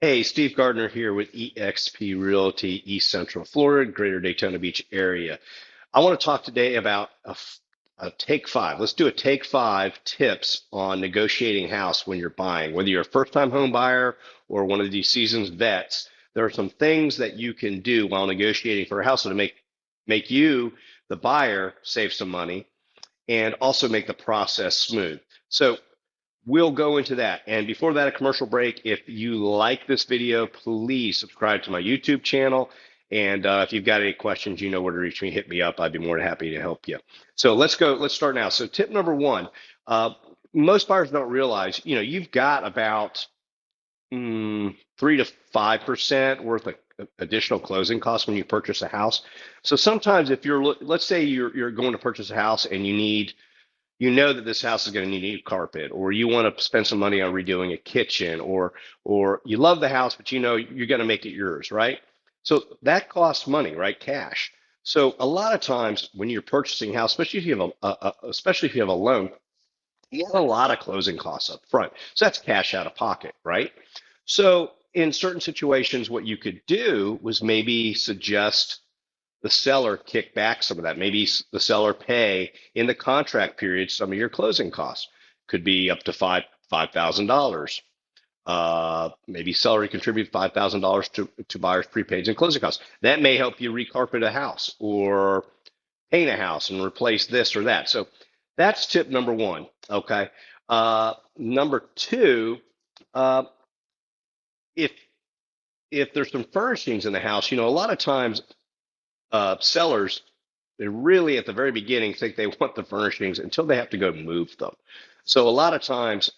Hey, Steve Gardner here with eXp Realty, East Central Florida, Greater Daytona Beach area. I want to talk today about a take five. Let's do a take five tips on negotiating house when you're buying. Whether you're a first-time home buyer or one of these seasoned vets, there are some things that you can do while negotiating for a house to make you, the buyer, save some money and also make the process smooth. So we'll go into that. And before that, a commercial break. If you like this video, please subscribe to my YouTube channel. And if you've got any questions, you know where to reach me. Hit me up. I'd be more than happy to help you. So let's go. Let's start now. So tip number one, uh, most buyers don't realize, you've got about 3 to 5% worth of additional closing costs when you purchase a house. So sometimes if let's say you're going to purchase a house and you know that this house is going to need new carpet, or you want to spend some money on redoing a kitchen, or you love the house, but you know you're going to make it yours, right? So that costs money, right? Cash. So a lot of times when you're purchasing a house, especially if you have especially if you have a loan, you have a lot of closing costs up front. So that's cash out of pocket, right? So in certain situations, what you could do was maybe suggest the seller kick back some of that. Maybe the seller pay in the contract period some of your closing costs. Could be up to $5,000. Maybe seller contribute $5,000 to buyers' prepaids and closing costs. That may help you recarpet a house or paint a house and replace this or that. So that's tip number one. Okay. Number two, uh, if if there's some furnishings in the house, a lot of times sellers, they really at the very beginning think they want the furnishings until they have to go move them. So a lot of times,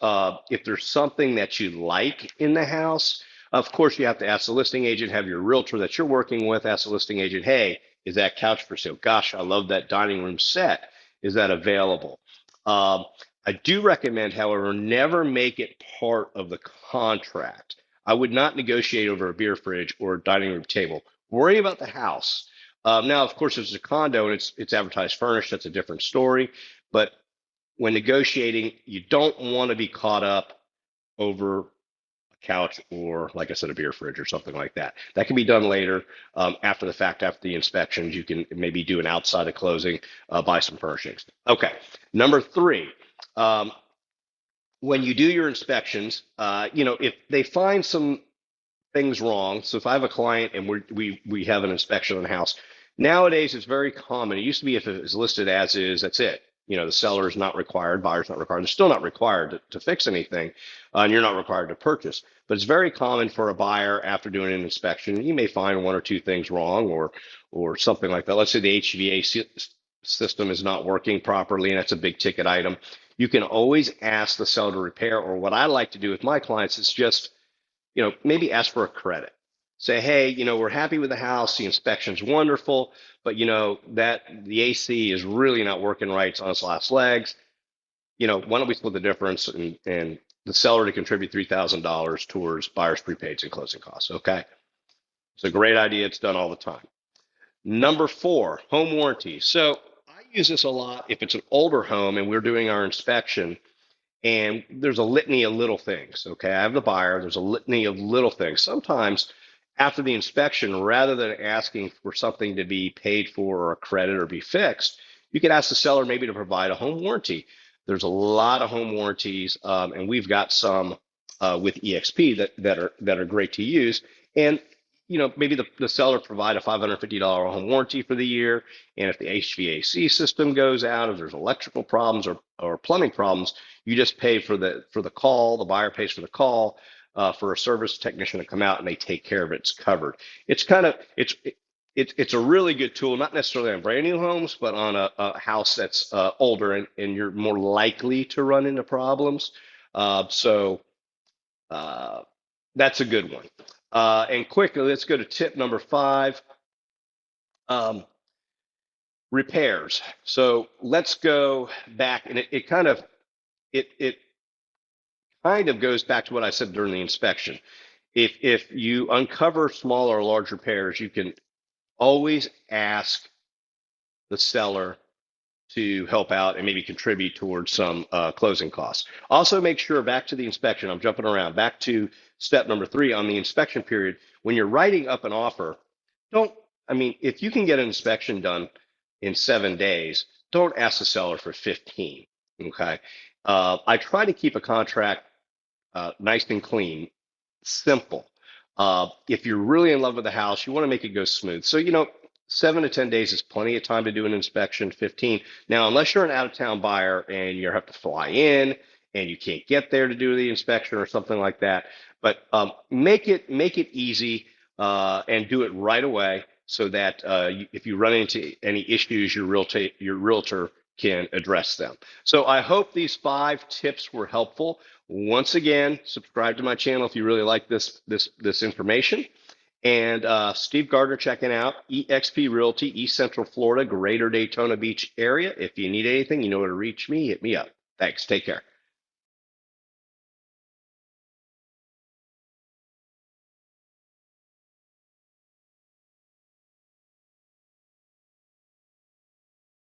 if there's something that you like in the house, of course you have to ask the listing agent, have your realtor that you're working with, ask the listing agent, hey, is that couch for sale? Gosh, I love that dining room set. Is that available? Um, I do recommend, however, never make it part of the contract. I would not negotiate over a beer fridge or a dining room table. Worry about the house. Now, of course, if it's a condo and it's advertised furnished, that's a different story. But when negotiating, you don't want to be caught up over a couch or, like I said, a beer fridge or something like that. That can be done later, after the fact, after the inspections. You can maybe do an outside of closing, buy some furnishings. Okay, number three. Um, when you do your inspections, if they find some things wrong. So if I have a client and we have an inspection on the house, nowadays it's very common. It used to be if it was listed as is, that's it. The seller is not required, buyer's not required. They're still not required to fix anything, and you're not required to purchase. But it's very common for a buyer after doing an inspection, you may find one or two things wrong or something like that. Let's say the HVAC system is not working properly, and that's a big ticket item. You can always ask the seller to repair, or what I like to do with my clients is just maybe ask for a credit. Say, hey, we're happy with the house. The inspection's wonderful, but that the AC is really not working right. It's on its last legs. Why don't we split the difference and the seller to contribute $3,000 towards buyer's prepaids and closing costs? Okay. It's a great idea. It's done all the time. Number four, home warranty. So I use this a lot if it's an older home and we're doing our inspection and there's a litany of little things. Okay, I have the buyer, there's a litany of little things. Sometimes after the inspection, rather than asking for something to be paid for or a credit or be fixed, you could ask the seller maybe to provide a home warranty. There's a lot of home warranties, and we've got some with EXP that are great to use. And maybe the seller provide a $550 home warranty for the year. And if the HVAC system goes out, if there's electrical problems or plumbing problems, you just pay for the call. The buyer pays for the call, for a service technician to come out and they take care of it. It's covered. It's kind of it's a really good tool, not necessarily on brand new homes, but on a house that's older and you're more likely to run into problems. So uh, that's a good one. And quickly, let's go to tip number five. Um, Repairs. So let's go back, and it kind of goes back to what I said during the inspection. If you uncover small or large repairs, you can always ask the seller to help out and maybe contribute towards some closing costs. Also, make sure back to the inspection, I'm jumping around, back to step number 3 on the inspection period. When you're writing up an offer, don't, I mean, if you can get an inspection done in 7 days, don't ask the seller for 15. Okay. I try to keep a contract nice and clean, simple. If you're really in love with the house, you want to make it go smooth. So, 7 to 10 days is plenty of time to do an inspection. 15. Now, unless you're an out-of-town buyer and you have to fly in and you can't get there to do the inspection or something like that, but make it easy and do it right away so that if you run into any issues, your realtor can address them. So I hope these 5 tips were helpful. Once again, subscribe to my channel if you really like this information. And Steve Gardner checking out eXp Realty, East Central Florida, Greater Daytona Beach area. If you need anything, you know where to reach me. Hit me up. Thanks. Take care.